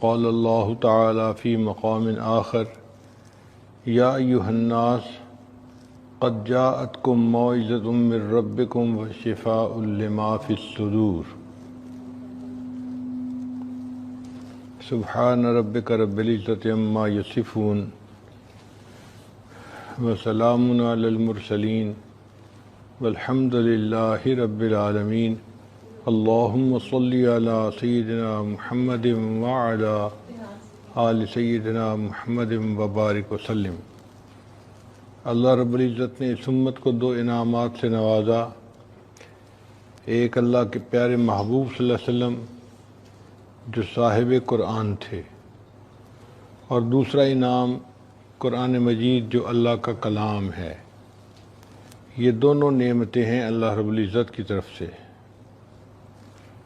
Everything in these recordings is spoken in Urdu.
قال اللہ تعالی فی مقام آخر یا ایھا الناس قد جاءتکم موعظۃ من ربکم وشفاء لما فی الصدور سبحان ربک رب العزۃ عما یصفون وسلام علی المرسلین والحمد للہ رب العالمین اللہم صلی علی سیدنا محمد وعلی آل سیدنا محمد وبارک وسلم۔ اللہ رب العزت نے اس امت کو دو انعامات سے نوازا، ایک اللہ کے پیارے محبوب صلی اللہ علیہ وسلم جو صاحب قرآن تھے، اور دوسرا انعام قرآن مجید جو اللہ کا کلام ہے۔ یہ دونوں نعمتیں ہیں اللہ رب العزت کی طرف سے۔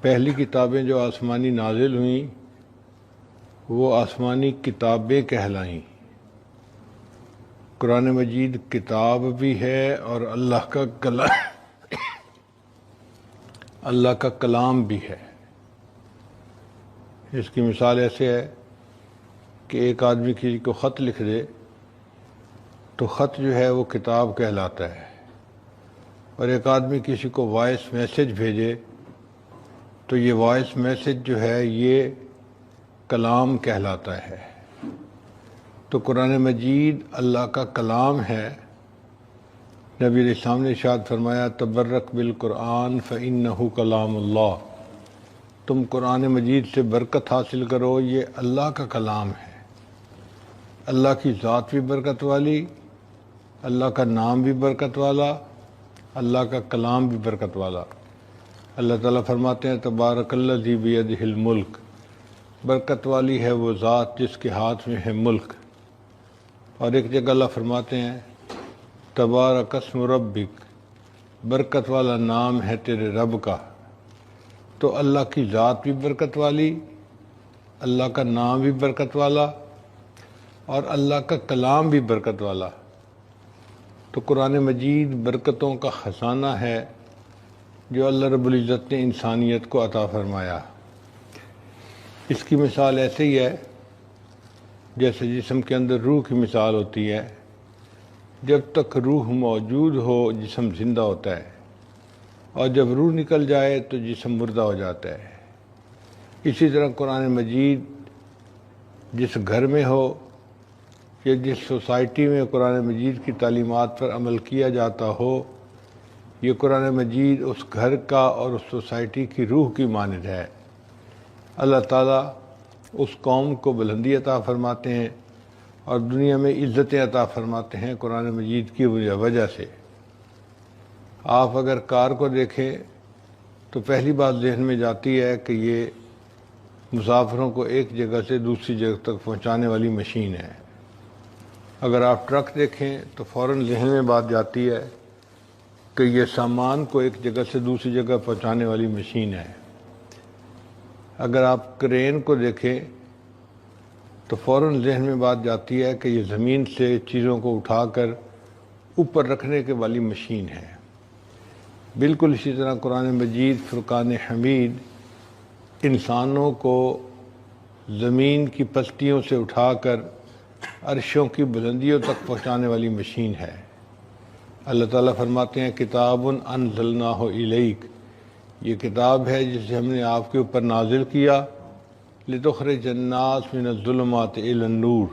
پہلی کتابیں جو آسمانی نازل ہوئیں وہ آسمانی کتابیں کہلائیں۔ قرآن مجید کتاب بھی ہے اور اللہ کا کلام بھی ہے۔ اس کی مثال ایسے ہے کہ ایک آدمی کسی کو خط لکھ دے تو خط جو ہے وہ کتاب کہلاتا ہے، اور ایک آدمی کسی کو وائس میسج بھیجے تو یہ وائس میسج جو ہے یہ کلام کہلاتا ہے۔ تو قرآن مجید اللہ کا کلام ہے۔ نبی علیہ السلام نے ارشاد فرمایا تبرک بالقرآن فإنہ کلام اللہ، تم قرآن مجید سے برکت حاصل کرو، یہ اللہ کا کلام ہے۔ اللہ کی ذات بھی برکت والی، اللہ کا نام بھی برکت والا، اللہ کا کلام بھی برکت والا۔ اللہ تعالیٰ فرماتے ہیں تبارک الذی بیدہ الملک، برکت والی ہے وہ ذات جس کے ہاتھ میں ہے ملک۔ اور ایک جگہ اللہ فرماتے ہیں تبارک اسم ربک، برکت والا نام ہے تیرے رب کا۔ تو اللہ کی ذات بھی برکت والی، اللہ کا نام بھی برکت والا، اور اللہ کا کلام بھی برکت والا۔ تو قرآن مجید برکتوں کا خزانہ ہے جو اللہ رب العزت نے انسانیت کو عطا فرمایا۔ اس کی مثال ایسے ہی ہے جیسے جسم کے اندر روح کی مثال ہوتی ہے۔ جب تک روح موجود ہو جسم زندہ ہوتا ہے، اور جب روح نکل جائے تو جسم مردہ ہو جاتا ہے۔ اسی طرح قرآن مجید جس گھر میں ہو یا جس سوسائٹی میں قرآن مجید کی تعلیمات پر عمل کیا جاتا ہو، یہ قرآن مجید اس گھر کا اور اس سوسائٹی کی روح کی مانند ہے۔ اللہ تعالیٰ اس قوم کو بلندی عطا فرماتے ہیں اور دنیا میں عزتیں عطا فرماتے ہیں قرآن مجید کی وجہ سے۔ آپ اگر کار کو دیکھیں تو پہلی بات ذہن میں جاتی ہے کہ یہ مسافروں کو ایک جگہ سے دوسری جگہ تک پہنچانے والی مشین ہے۔ اگر آپ ٹرک دیکھیں تو فوراً ذہن میں بات جاتی ہے کہ یہ سامان کو ایک جگہ سے دوسری جگہ پہنچانے والی مشین ہے۔ اگر آپ کرین کو دیکھیں تو فوراً ذہن میں بات جاتی ہے کہ یہ زمین سے چیزوں کو اٹھا کر اوپر رکھنے کے والی مشین ہے۔ بالکل اسی طرح قرآن مجید فرقان حمید انسانوں کو زمین کی پستیوں سے اٹھا کر عرشوں کی بلندیوں تک پہنچانے والی مشین ہے۔ اللہ تعالیٰ فرماتے ہیں کتاب انزلناہ الیک، یہ کتاب ہے جسے ہم نے آپ کے اوپر نازل کیا لتخرج الناس من الظلمات الی النور،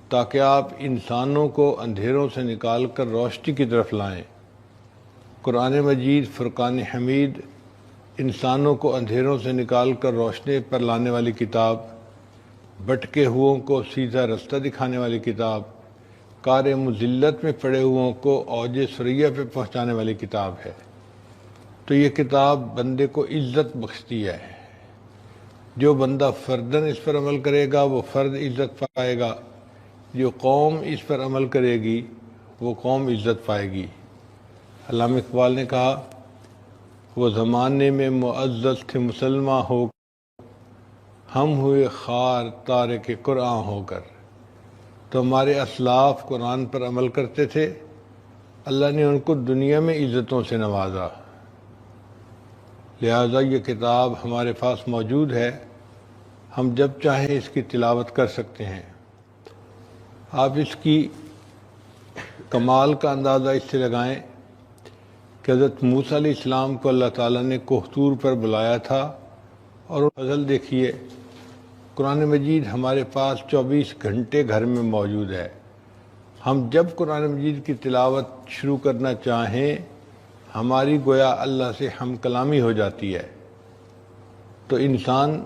تاکہ آپ انسانوں کو اندھیروں سے نکال کر روشنی کی طرف لائیں۔ قرآن مجید فرقان حمید انسانوں کو اندھیروں سے نکال کر روشنی پر لانے والی کتاب، بھٹکے ہوئوں کو سیدھا رستہ دکھانے والی کتاب، کار مذلت میں پڑے ہوئوں کو اوج ثریا پہ پہنچانے والی کتاب ہے۔ تو یہ کتاب بندے کو عزت بخشتی ہے۔ جو بندہ فرداً اس پر عمل کرے گا وہ فرد عزت پائے گا، جو قوم اس پر عمل کرے گی وہ قوم عزت پائے گی۔ علامہ اقبال نے کہا وہ زمانے میں معزز تھے مسلمان ہو، ہم ہوئے خوار تارک قرآن ہو کر۔ تو ہمارے اسلاف قرآن پر عمل کرتے تھے، اللہ نے ان کو دنیا میں عزتوں سے نوازا۔ لہٰذا یہ کتاب ہمارے پاس موجود ہے، ہم جب چاہیں اس کی تلاوت کر سکتے ہیں۔ آپ اس کی کمال کا اندازہ اس سے لگائیں کہ حضرت موسیٰ علیہ السلام کو اللہ تعالیٰ نے کوہ طور پر بلایا تھا، اور فضل دیکھیے، قرآن مجید ہمارے پاس 24 گھنٹے گھر میں موجود ہے۔ ہم جب قرآن مجید کی تلاوت شروع کرنا چاہیں، ہماری گویا اللہ سے ہم کلامی ہو جاتی ہے، تو انسان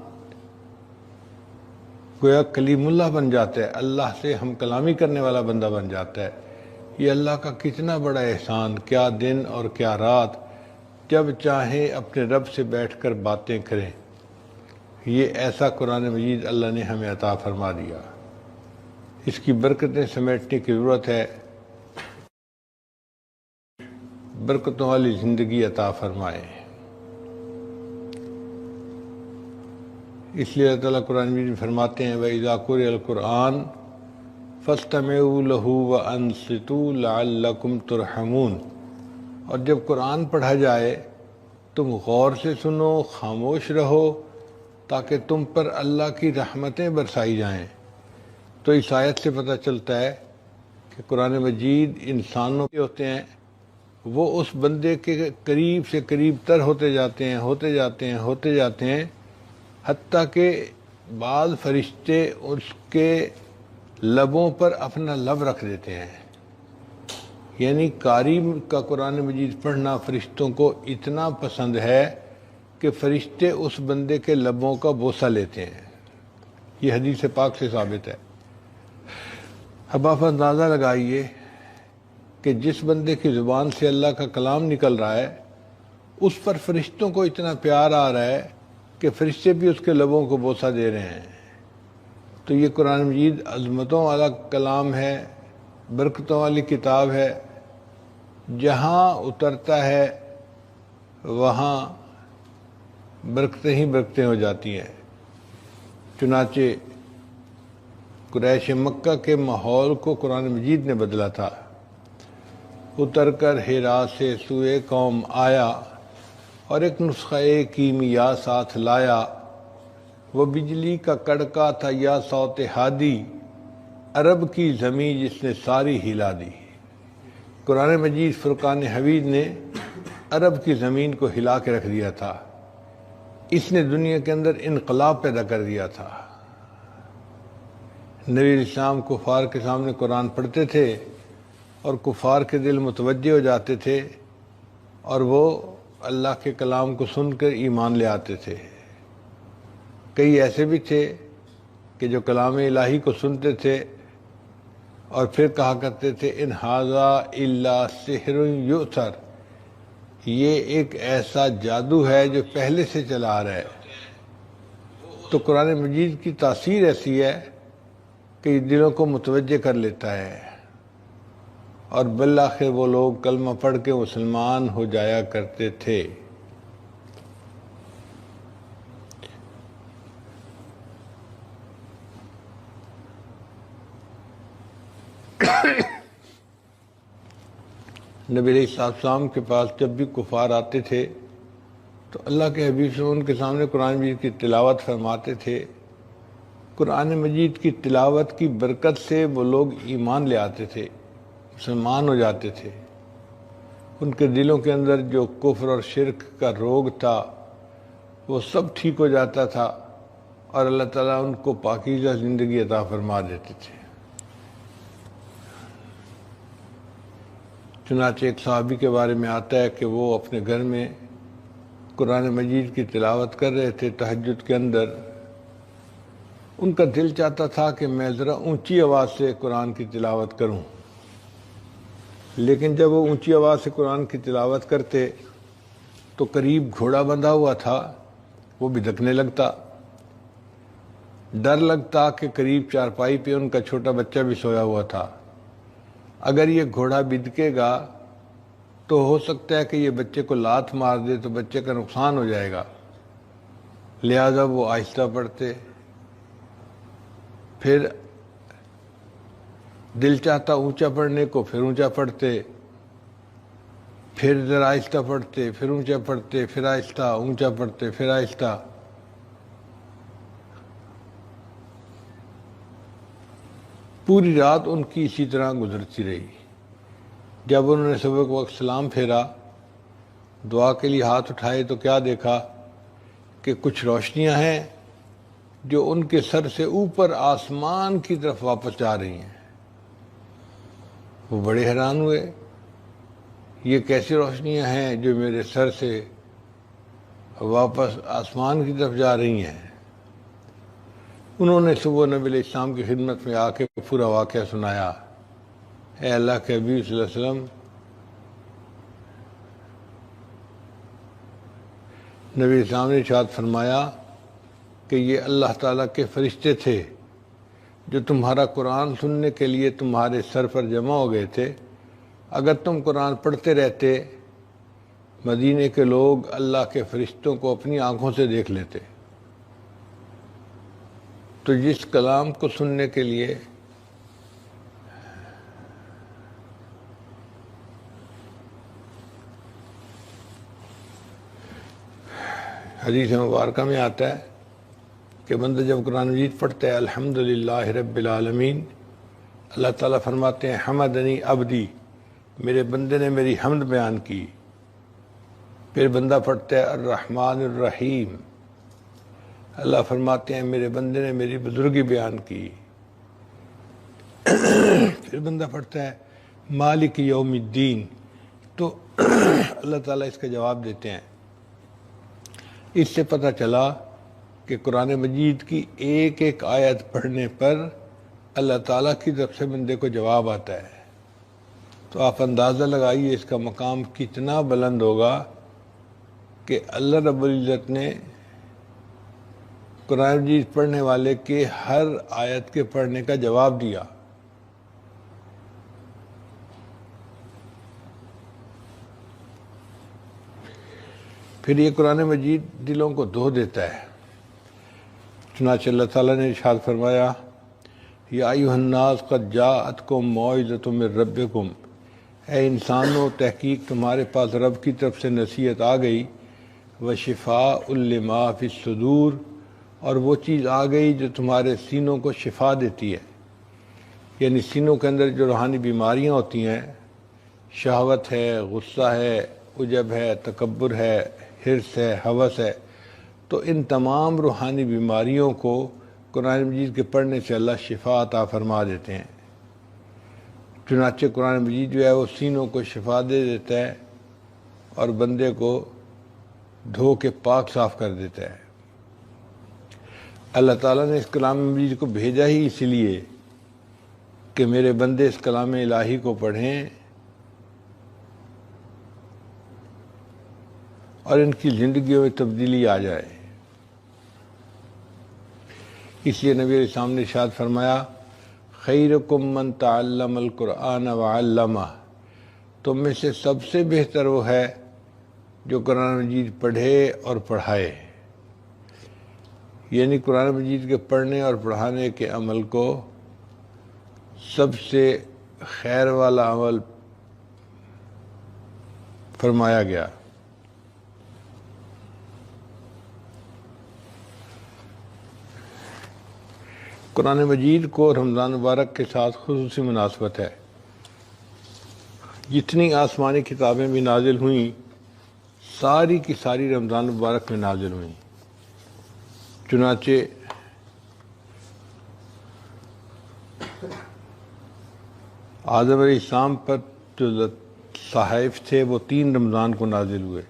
گویا کلیم اللہ بن جاتا ہے، اللہ سے ہم کلامی کرنے والا بندہ بن جاتا ہے۔ یہ اللہ کا کتنا بڑا احسان، کیا دن اور کیا رات، جب چاہیں اپنے رب سے بیٹھ کر باتیں کریں۔ یہ ایسا قرآن مجید اللہ نے ہمیں عطا فرما دیا، اس کی برکتیں سمیٹنے کی ضرورت ہے۔ برکتوں والی زندگی عطا فرمائے۔ اس لیے اللہ تعالیٰ قرآن مجید میں فرماتے ہیں وَإِذَا قُرِئَ الْقُرْآنُ فَاسْتَمِعُوا لَهُ وَأَنصِتُوا لَعَلَّكُمْ تُرْحَمُونَ، اور جب قرآن پڑھا جائے تم غور سے سنو، خاموش رہو، تاکہ تم پر اللہ کی رحمتیں برسائی جائیں۔ تو اس آیت سے پتہ چلتا ہے کہ قرآن مجید انسانوں کے ہوتے ہیں، وہ اس بندے کے قریب سے قریب تر ہوتے جاتے ہیں، حتیٰ کہ بعض فرشتے اس کے لبوں پر اپنا لب رکھ دیتے ہیں۔ یعنی قاری کا قرآن مجید پڑھنا فرشتوں کو اتنا پسند ہے کہ فرشتے اس بندے کے لبوں کا بوسہ لیتے ہیں۔ یہ حدیث پاک سے ثابت ہے۔ اب آپ اندازہ لگائیے کہ جس بندے کی زبان سے اللہ کا کلام نکل رہا ہے، اس پر فرشتوں کو اتنا پیار آ رہا ہے کہ فرشتے بھی اس کے لبوں کو بوسہ دے رہے ہیں۔ تو یہ قرآن مجید عظمتوں والا کلام ہے، برکتوں والی کتاب ہے، جہاں اترتا ہے وہاں برکتیں ہی برکتیں ہو جاتی ہیں۔ چنانچہ قریش مکہ کے ماحول کو قرآن مجید نے بدلا تھا۔ اتر کر حرا سے سوئے قوم آیا، اور ایک نسخہ کیمیا ساتھ لایا، وہ بجلی کا کڑکا تھا یا صوت ہادی، عرب کی زمین جس نے ساری ہلا دی۔ قرآن مجید فرقان حمید نے عرب کی زمین کو ہلا کے رکھ دیا تھا، اس نے دنیا کے اندر انقلاب پیدا کر دیا تھا۔ نبی علیہ السلام کفار کے سامنے قرآن پڑھتے تھے اور کفار کے دل متوجہ ہو جاتے تھے، اور وہ اللہ کے کلام کو سن کر ایمان لے آتے تھے۔ کئی ایسے بھی تھے کہ جو کلام الہی کو سنتے تھے اور پھر کہا کرتے تھے ان ھذا الا سحر یؤثر، یہ ایک ایسا جادو ہے جو پہلے سے چلا آ رہا ہے۔ تو قرآن مجید کی تاثیر ایسی ہے کہ یہ دلوں کو متوجہ کر لیتا ہے، اور بالآخر وہ لوگ کلمہ پڑھ کے مسلمان ہو جایا کرتے تھے۔ نبی علیہ السلام کے پاس جب بھی کفار آتے تھے تو اللہ کے حبیب سے ان کے سامنے قرآن مجید کی تلاوت فرماتے تھے۔ قرآن مجید کی تلاوت کی برکت سے وہ لوگ ایمان لے آتے تھے، مسلمان ہو جاتے تھے۔ ان کے دلوں کے اندر جو کفر اور شرک کا روگ تھا وہ سب ٹھیک ہو جاتا تھا، اور اللہ تعالیٰ ان کو پاکیزہ زندگی عطا فرما دیتے تھے۔ چنانچہ ایک صحابی کے بارے میں آتا ہے کہ وہ اپنے گھر میں قرآن مجید کی تلاوت کر رہے تھے تہجد کے اندر۔ ان کا دل چاہتا تھا کہ میں ذرا اونچی آواز سے قرآن کی تلاوت کروں، لیکن جب وہ اونچی آواز سے قرآن کی تلاوت کرتے تو قریب گھوڑا بندھا ہوا تھا، وہ بھی دھکنے لگتا۔ ڈر لگتا کہ قریب چارپائی پہ ان کا چھوٹا بچہ بھی سویا ہوا تھا، اگر یہ گھوڑا بدکے گا تو ہو سکتا ہے کہ یہ بچے کو لات مار دے تو بچے کا نقصان ہو جائے گا۔ لہذا وہ آہستہ پڑھتے، پھر دل چاہتا اونچا پڑھنے کو، پھر اونچا پڑھتے، پھر ذرا آہستہ پڑھتے، پھر اونچا پڑھتے، پھر آہستہ، اونچا پڑھتے، پھر آہستہ۔ پوری رات ان کی اسی طرح گزرتی رہی۔ جب انہوں نے صبح وقت سلام پھیرا، دعا کے لیے ہاتھ اٹھائے تو کیا دیکھا کہ کچھ روشنیاں ہیں جو ان کے سر سے اوپر آسمان کی طرف واپس جا رہی ہیں۔ وہ بڑے حیران ہوئے، یہ کیسی روشنیاں ہیں جو میرے سر سے واپس آسمان کی طرف جا رہی ہیں؟ انہوں نے صبح نبی علیہ السلام کی خدمت میں آ کے پورا واقعہ سنایا۔ اے اللہ کے حبیب صلی اللہ علیہ وسلم، نبی اسلام نے ارشاد فرمایا کہ یہ اللہ تعالیٰ کے فرشتے تھے جو تمہارا قرآن سننے کے لیے تمہارے سر پر جمع ہو گئے تھے۔ اگر تم قرآن پڑھتے رہتے، مدینے کے لوگ اللہ کے فرشتوں کو اپنی آنکھوں سے دیکھ لیتے۔ تو جس کلام کو سننے کے لیے حدیث مبارکہ میں آتا ہے کہ بندہ جب قرآن مجید پڑھتا ہے الحمدللہ رب العالمین، اللہ تعالیٰ فرماتے ہیں حمدنی عبدی، میرے بندے نے میری حمد بیان کی۔ پھر بندہ پڑھتا ہے الرحمن الرحیم، اللہ فرماتے ہیں میرے بندے نے میری بزرگی بیان کی۔ پھر بندہ پڑھتا ہے مالک یوم الدین، تو اللہ تعالیٰ اس کا جواب دیتے ہیں۔ اس سے پتہ چلا کہ قرآن مجید کی ایک ایک آیت پڑھنے پر اللہ تعالیٰ کی طرف سے بندے کو جواب آتا ہے۔ تو آپ اندازہ لگائیے اس کا مقام کتنا بلند ہوگا کہ اللہ رب العزت نے قرآن مجید پڑھنے والے کے ہر آیت کے پڑھنے کا جواب دیا۔ پھر یہ قرآن مجید دلوں کو دھو دیتا ہے۔ چنانچہ اللہ تعالیٰ نے ارشاد فرمایا یا ایھا الناس قد جاءتکم موعظۃ من ربکم، اے انسانوں تحقیق تمہارے پاس رب کی طرف سے نصیحت آ گئی، وشفاء لما فی الصدور، اور وہ چیز آ گئی جو تمہارے سینوں کو شفا دیتی ہے۔ یعنی سینوں کے اندر جو روحانی بیماریاں ہوتی ہیں، شہوت ہے، غصہ ہے، عجب ہے، تکبر ہے، حرص ہے، ہوس ہے، تو ان تمام روحانی بیماریوں کو قرآن مجید کے پڑھنے سے اللہ شفا عطا فرما دیتے ہیں۔ چنانچہ قرآن مجید جو ہے وہ سینوں کو شفا دے دیتا ہے اور بندے کو دھو کے پاک صاف کر دیتا ہے۔ اللہ تعالیٰ نے اس کلام مجید کو بھیجا ہی اس لیے کہ میرے بندے اس کلام الہی کو پڑھیں اور ان کی زندگیوں میں تبدیلی آ جائے۔ اس لیے نبی علیہ السلام نے ارشاد فرمایا خیرکم من تعلم القرآن وعلمہ، تم میں سے سب سے بہتر وہ ہے جو قرآن مجید پڑھے اور پڑھائے۔ یعنی قرآن مجید کے پڑھنے اور پڑھانے کے عمل کو سب سے خیر والا عمل فرمایا گیا۔ قرآن مجید کو رمضان مبارک کے ساتھ خصوصی مناسبت ہے۔ جتنی آسمانی کتابیں بھی نازل ہوئیں، ساری کی ساری رمضان مبارک میں نازل ہوئیں۔ چنانچہ آدم علیہ السلام پر جو صحائف تھے وہ 3 رمضان کو نازل ہوئے،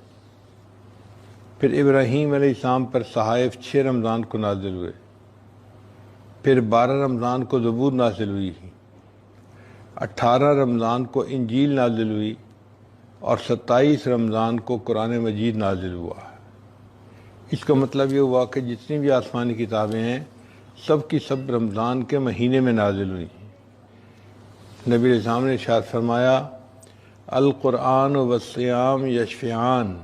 پھر ابراہیم علیہ السلام پر صحائف 6 رمضان کو نازل ہوئے، پھر 12 رمضان کو زبور نازل ہوئی، 18 رمضان کو انجیل نازل ہوئی اور 27 رمضان کو قرآن مجید نازل ہوا۔ اس کا مطلب یہ ہوا کہ جتنی بھی آسمانی کتابیں ہیں سب کی سب رمضان کے مہینے میں نازل ہوئی۔ نبی علیہ السلام نے ارشاد فرمایا القرآن والصیام یشفعان،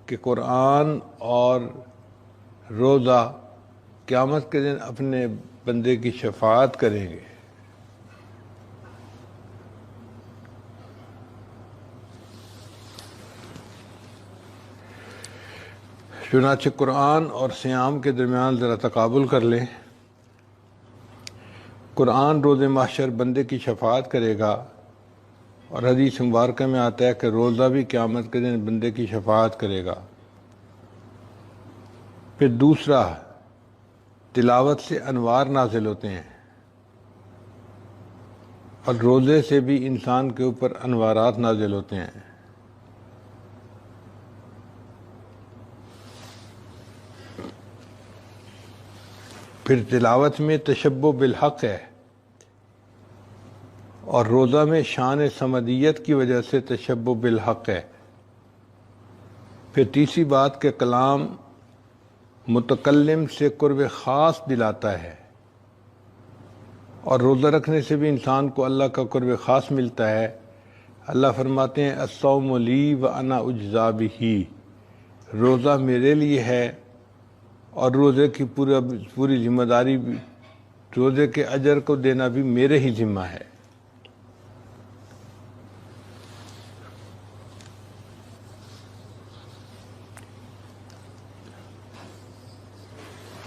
کہ قرآن اور روزہ قیامت کے دن اپنے بندے کی شفاعت کریں گے۔ چنانچہ قرآن اور صیام کے درمیان ذرا تقابل کر لیں۔ قرآن روز محشر بندے کی شفاعت کرے گا، اور حدیث مبارکہ میں آتا ہے کہ روزہ بھی قیامت کے دن بندے کی شفاعت کرے گا۔ پھر دوسرا، تلاوت سے انوار نازل ہوتے ہیں، اور روزے سے بھی انسان کے اوپر انوارات نازل ہوتے ہیں۔ پھر تلاوت میں تشبہ بالحق ہے، اور روزہ میں شان صمدیت کی وجہ سے تشبہ بالحق ہے۔ پھر تیسری بات کہ کلام متکلم سے قرب خاص دلاتا ہے، اور روزہ رکھنے سے بھی انسان کو اللہ کا قرب خاص ملتا ہے۔ اللہ فرماتے ہیں الصوم لی وانا اجزا بہ، روزہ میرے لیے ہے، اور روزے کی پوری ذمہ داری بھی، روزے کے اجر کو دینا بھی میرے ہی ذمہ ہے۔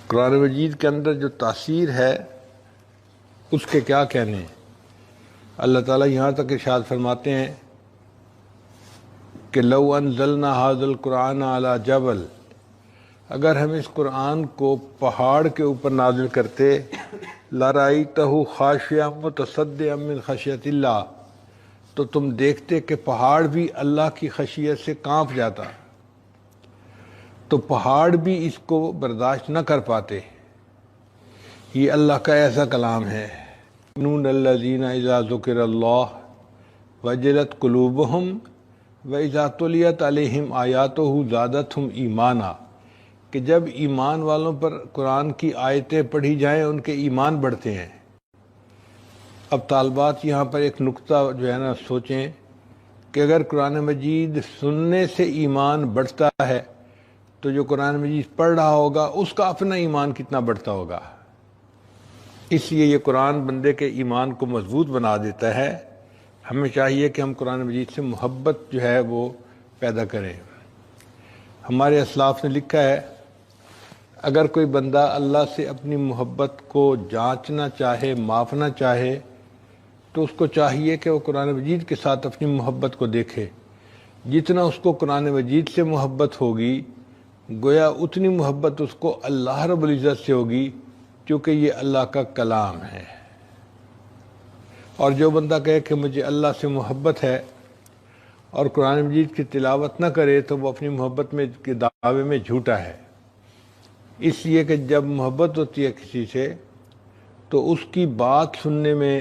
قرآن مجید کے اندر جو تاثیر ہے اس کے کیا کہنے۔ اللہ تعالیٰ یہاں تک ارشاد فرماتے ہیں کہ لو انزلنا ھذا القرآن علی جبل، اگر ہم اس قرآن کو پہاڑ کے اوپر نازل کرتے، لرأیتہ خاشعا متصدعا من خشیۃ اللہ، تو تم دیکھتے کہ پہاڑ بھی اللہ کی خشیت سے کانپ جاتا، تو پہاڑ بھی اس کو برداشت نہ کر پاتے۔ یہ اللہ کا ایسا کلام ہے۔ نون الذین اذا ذکر اللہ وجلت قلوبہم واذا تلیت علیہم آیاتہ زادتہم ایمانا، کہ جب ایمان والوں پر قرآن کی آیتیں پڑھی جائیں ان کے ایمان بڑھتے ہیں۔ اب طالبات یہاں پر ایک نقطہ جو ہے نا سوچیں کہ اگر قرآن مجید سننے سے ایمان بڑھتا ہے تو جو قرآن مجید پڑھ رہا ہوگا اس کا اپنا ایمان کتنا بڑھتا ہوگا۔ اس لیے یہ قرآن بندے کے ایمان کو مضبوط بنا دیتا ہے۔ ہمیں چاہیے کہ ہم قرآن مجید سے محبت جو ہے وہ پیدا کریں۔ ہمارے اسلاف نے لکھا ہے اگر کوئی بندہ اللہ سے اپنی محبت کو جانچنا چاہے، ماپنا چاہے، تو اس کو چاہیے کہ وہ قرآن مجید کے ساتھ اپنی محبت کو دیکھے۔ جتنا اس کو قرآن مجید سے محبت ہوگی، گویا اتنی محبت اس کو اللہ رب العزت سے ہوگی، کیونکہ یہ اللہ کا کلام ہے۔ اور جو بندہ کہے کہ مجھے اللہ سے محبت ہے اور قرآن مجید کی تلاوت نہ کرے تو وہ اپنی محبت میں کے دعوے میں جھوٹا ہے۔ اس لیے کہ جب محبت ہوتی ہے کسی سے تو اس کی بات سننے میں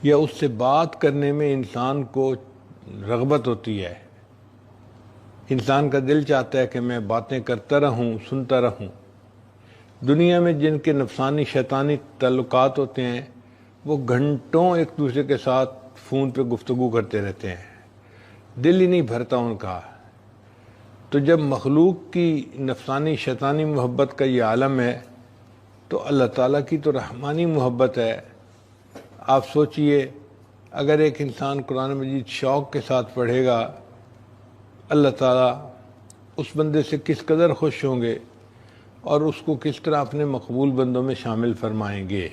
یا اس سے بات کرنے میں انسان کو رغبت ہوتی ہے۔ انسان کا دل چاہتا ہے کہ میں باتیں کرتا رہوں، سنتا رہوں۔ دنیا میں جن کے نفسانی شیطانی تعلقات ہوتے ہیں وہ گھنٹوں ایک دوسرے کے ساتھ فون پہ گفتگو کرتے رہتے ہیں، دل ہی نہیں بھرتا ان کا۔ تو جب مخلوق کی نفسانی شیطانی محبت کا یہ عالم ہے تو اللہ تعالیٰ کی تو رحمانی محبت ہے۔ آپ سوچئے اگر ایک انسان قرآن مجید شوق کے ساتھ پڑھے گا، اللہ تعالیٰ اس بندے سے کس قدر خوش ہوں گے اور اس کو کس طرح اپنے مقبول بندوں میں شامل فرمائیں گے۔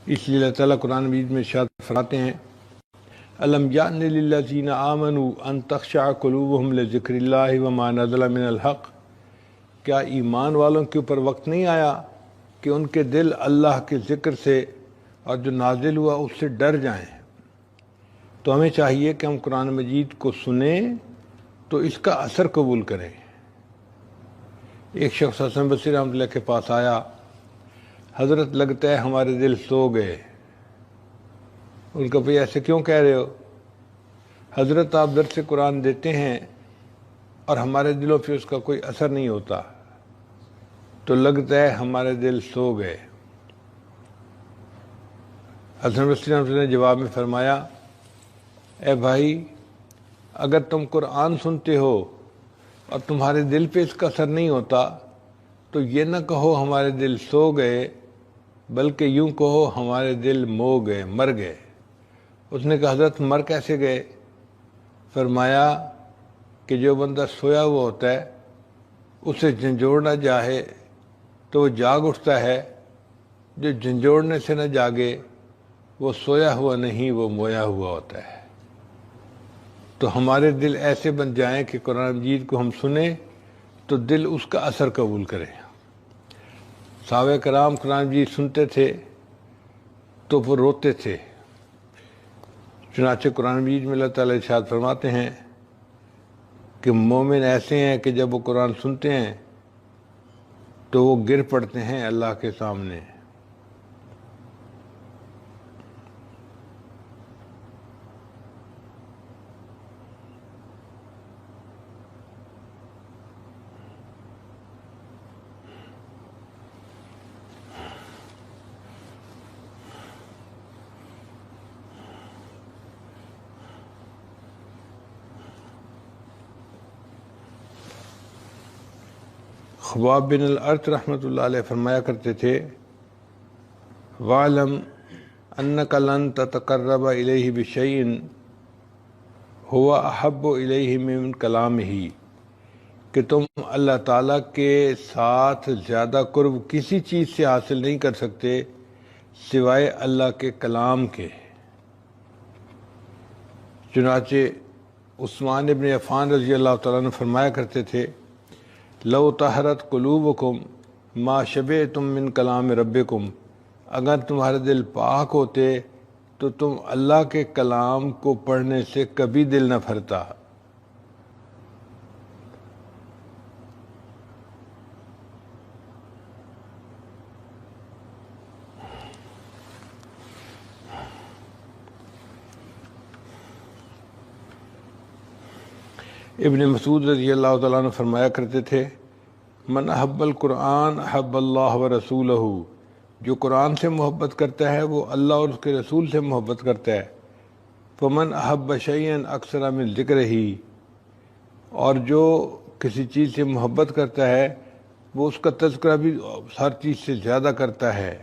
اس لیے اللہ تعالیٰ قرآن مجید میں ارشاد فرماتے ہیں الم یأن للذین آمنوا ان تخشع قلوبہم لذکر اللہ وما نزل من الحق، کیا ایمان والوں کے اوپر وقت نہیں آیا کہ ان کے دل اللہ کے ذکر سے اور جو نازل ہوا اس سے ڈر جائیں۔ تو ہمیں چاہیے کہ ہم قرآن مجید کو سنیں تو اس کا اثر قبول کریں۔ ایک شخص حسن بصری رحمۃ اللہ کے پاس آیا، حضرت لگتا ہے ہمارے دل سو گئے۔ ان کا بھئی ایسے کیوں کہہ رہے ہو؟ حضرت آپ درس قرآن دیتے ہیں اور ہمارے دلوں پہ اس کا کوئی اثر نہیں ہوتا، تو لگتا ہے ہمارے دل سو گئے۔ حسن بصری رحمۃ اللہ نے جواب میں فرمایا، اے بھائی، اگر تم قرآن سنتے ہو اور تمہارے دل پہ اس کا اثر نہیں ہوتا تو یہ نہ کہو ہمارے دل سو گئے، بلکہ یوں کہو ہمارے دل مو گئے، مر گئے۔ اس نے کہا حضرت مر کیسے گئے؟ فرمایا کہ جو بندہ سویا ہوا ہوتا ہے اسے جھنجھوڑنا چاہے تو وہ جاگ اٹھتا ہے، جو جھنجھوڑنے سے نہ جاگے وہ سویا ہوا نہیں، وہ مویا ہوا ہوتا ہے۔ تو ہمارے دل ایسے بن جائیں کہ قرآن مجید کو ہم سنیں تو دل اس کا اثر قبول کرے۔ صحابہ کرام قرآن مجید سنتے تھے تو وہ روتے تھے۔ چنانچہ قرآن مجید میں اللہ تعالیٰ ارشاد فرماتے ہیں کہ مومن ایسے ہیں کہ جب وہ قرآن سنتے ہیں تو وہ گر پڑتے ہیں اللہ کے سامنے۔ خباب بن الارت رحمۃ اللہ علیہ فرمایا کرتے تھے وَاعْلَمْ أَنَّكَ لَن تَتَقَرَّبَ إِلَيْهِ بِشَيْءٍ هُوَ أَحَبُّ إِلَيْهِ مِنْ كَلَامِهِ، کہ تم اللہ تعالیٰ کے ساتھ زیادہ قرب کسی چیز سے حاصل نہیں کر سکتے سوائے اللہ کے کلام کے۔ چنانچہ عثمان ابن عفان رضی اللہ تعالیٰ عنہ فرمایا کرتے تھے لو طہرت قلوبکم ما شبعتم من کلام ربکم، اگر تمہارے دل پاک ہوتے تو تم اللہ کے کلام کو پڑھنے سے کبھی دل نہ بھرتا۔ ابن مسعود رضی اللہ تعالیٰ عنہ فرمایا کرتے تھے من احب القرآن احب اللہ و رسولہ، جو قرآن سے محبت کرتا ہے وہ اللہ اور اس کے رسول سے محبت کرتا ہے۔ فمن احب شیئا اکثر من ذکرہ، اور جو کسی چیز سے محبت کرتا ہے وہ اس کا تذکرہ بھی ہر چیز سے زیادہ کرتا ہے۔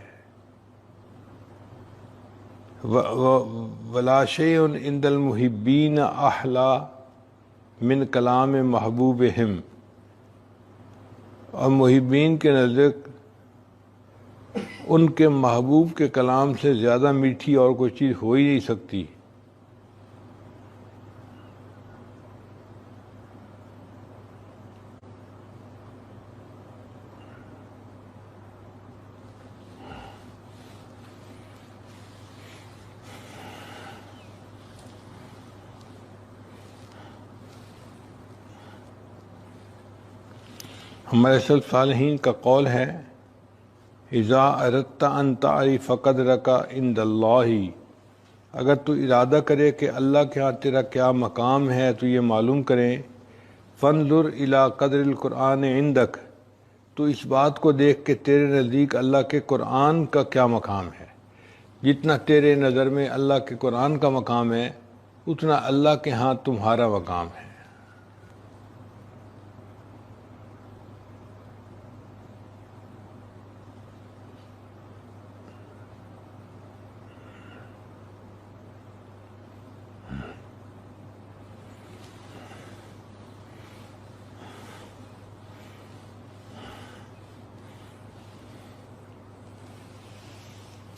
ولا شیء عند المحبین احلی من کلام محبوبہم، اور محبین کے نزدیک ان کے محبوب کے کلام سے زیادہ میٹھی اور کوئی چیز ہو ہی نہیں سکتی۔ ہمارے سلف صالحین کا قول ہے اذا اردت ان تعرف قدرک عند اللہ، اگر تو ارادہ کرے کہ اللہ کے ہاں تیرا کیا مقام ہے تو یہ معلوم کریں فانظر الی قدر القرآن عندک، تو اس بات کو دیکھ کہ تیرے نزدیک اللہ کے قرآن کا کیا مقام ہے۔ جتنا تیرے نظر میں اللہ کے قرآن کا مقام ہے اتنا اللہ کے ہاں تمہارا مقام ہے۔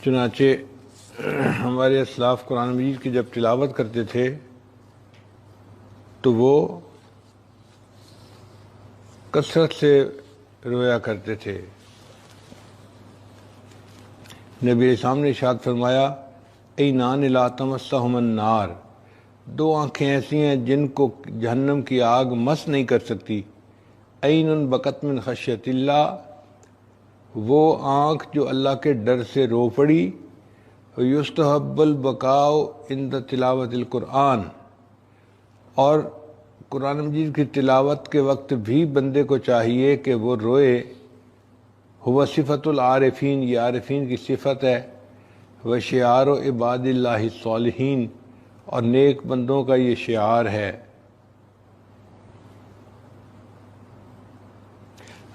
چنانچہ ہمارے اسلاف قرآن مجید کی جب تلاوت کرتے تھے تو وہ کثرت سے رویا کرتے تھے۔ نبی سامنے ارشاد فرمایا عینان لا تمسہم النار، دو آنکھیں ایسی ہیں جن کو جہنم کی آگ مس نہیں کر سکتی۔ عین بکت من خشیت اللہ، وہ آنکھ جو اللہ کے ڈر سے رو پڑی۔ یستحب البکاء عند تلاوت القرآن، اور قرآن مجید کی تلاوت کے وقت بھی بندے کو چاہیے کہ وہ روئے۔ ہوا صفت العارفین، یہ عارفین کی صفت ہے۔ وہ شعار و عباد اللہ الصالحین، اور نیک بندوں کا یہ شعار ہے۔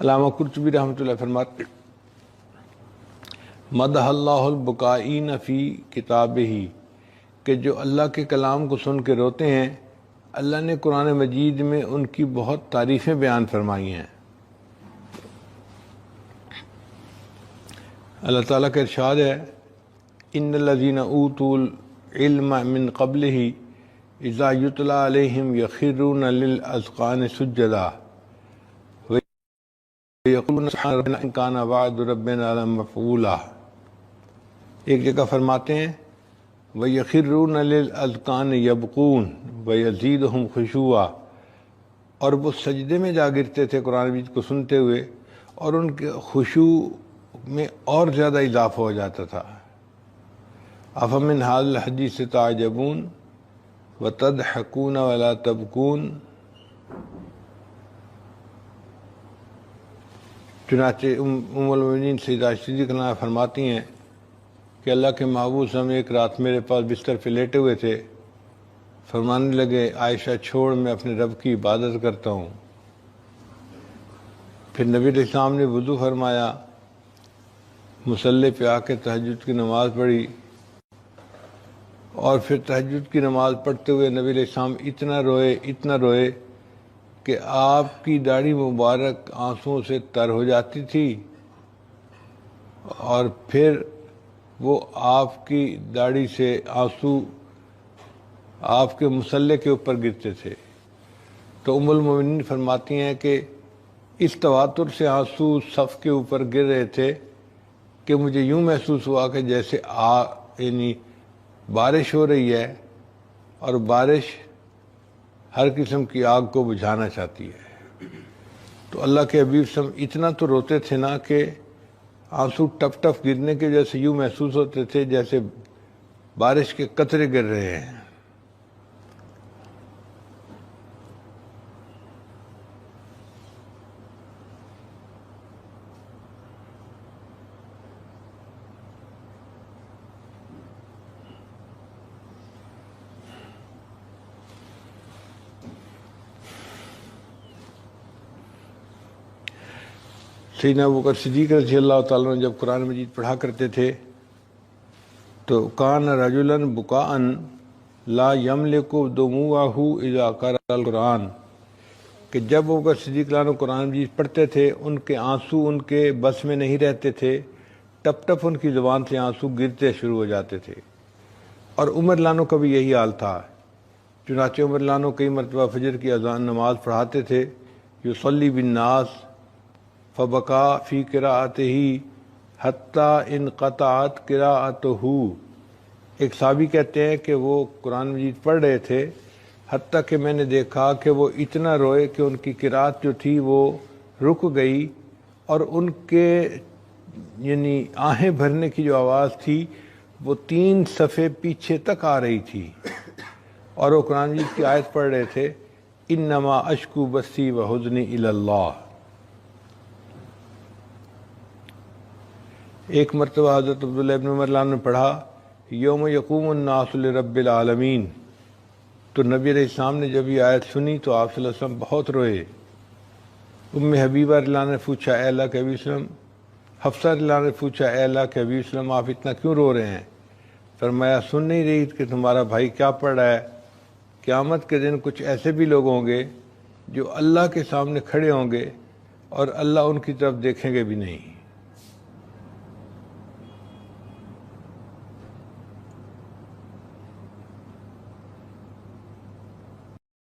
علامہ قرطبی رحمۃ اللہ فرماتے مدح اللہ البکائین فی کتابہ، کہ جو اللہ کے کلام کو سن کے روتے ہیں اللہ نے قرآن مجید میں ان کی بہت تعریفیں بیان فرمائی ہیں۔ اللہ تعالیٰ کا ارشاد ہے ان الذین اوتوا العلم من قبلہ اذا یتلی علیہم یخرون للاذقان سجدا ویقولون سبحان ربنا ان کان وعد ربنا لمفعولا۔ ایک جگہ فرماتے ہیں وَيَخِرُّونَ لِلْأَذْقَانِ يَبْكُونَ وَيَزِيدُهُمْ خُشُوعًا، اور وہ سجدے میں جا گرتے تھے قرآن مجید کو سنتے ہوئے اور ان کے خشوع میں اور زیادہ اضافہ ہو جاتا تھا۔ أَفَمِنْ هَذَا الْحَدِيثِ تَعْجَبُونَ وَتَضْحَكُونَ وَلَا تَبْكُونَ۔ چنانچہ ام المؤمنین سیدہ عائشہ صدیقہ عنہا فرماتی ہیں کہ اللہ کے محبوب صلی اللہ علیہ وسلم ایک رات میرے پاس بستر پہ لیٹے ہوئے تھے، فرمانے لگے عائشہ چھوڑ میں اپنے رب کی عبادت کرتا ہوں۔ پھر نبی علیہ السلام نے وضو فرمایا، مصلی پہ آ کے تہجد کی نماز پڑھی، اور پھر تہجد کی نماز پڑھتے ہوئے نبی علیہ السلام اتنا روئے کہ آپ کی داڑھی مبارک آنسوؤں سے تر ہو جاتی تھی، اور پھر وہ آپ کی داڑھی سے آنسو آپ کے مصلی کے اوپر گرتے تھے۔ تو ام المؤمنین فرماتی ہیں کہ اس تواتر سے آنسو صف کے اوپر گر رہے تھے کہ مجھے یوں محسوس ہوا کہ جیسے یعنی بارش ہو رہی ہے اور بارش ہر قسم کی آگ کو بجھانا چاہتی ہے۔ تو اللہ کے حبیب صلی اللہ علیہ وسلم اتنا تو روتے تھے نا کہ آنسو ٹپ ٹپ گرنے کے جیسے یوں محسوس ہوتے تھے جیسے بارش کے قطرے گر رہے ہیں۔ سیدنا ابوبکر صدیق رضی اللہ تعالیٰ عنہ جب قرآن مجید پڑھا کرتے تھے تو کان رجلا بکاء لا یملک دموعہ اذا قرأ القرآن، کہ جب ابوبکر صدیق عنہ قرآن مجید پڑھتے تھے ان کے آنسو ان کے بس میں نہیں رہتے تھے، ٹپ ٹپ ان کی زبان سے آنسو گرتے شروع ہو جاتے تھے۔ اور عمر عنہ کا بھی یہی حال تھا، چنانچہ عمر عنہ کئی مرتبہ فجر کی اذان نماز پڑھاتے تھے، یصلی بالناس فبکا فی قراءتہ حتی انقطعت قراءتہ۔ ایک صحابی کہتے ہیں کہ وہ قرآن مجید پڑھ رہے تھے حتیٰ کہ میں نے دیکھا کہ وہ اتنا روئے کہ ان کی قراءت جو تھی وہ رک گئی، اور ان کے یعنی آہیں بھرنے کی جو آواز تھی وہ 3 صفحے پیچھے تک آ رہی تھی، اور وہ قرآن مجید کی آیت پڑھ رہے تھے انما اشکو بثی وحزنی الی اللہ۔ ایک مرتبہ حضرت عبداللہ ابن عمر نے پڑھا یوم یقوم الناس لرب العالمین، تو نبی علیہ السلام نے جب یہ آیت سنی تو آپ صلی اللہ علیہ وسلم بہت روئے۔ ام حبیبہ رضی اللہ عنہا نے پوچھا اے اللہ کے حبیب صلی اللہ علیہ وسلم، حفصہ رضی اللہ عنہا نے پوچھا اے اللہ کے حبیب صلی اللہ علیہ وسلم آپ اتنا کیوں رو رہے ہیں؟ فرمایا سن نہیں رہی کہ تمہارا بھائی کیا پڑھ رہا ہے؟ قیامت کے دن کچھ ایسے بھی لوگ ہوں گے جو اللہ کے سامنے کھڑے ہوں گے اور اللہ ان کی طرف دیکھیں گے بھی نہیں۔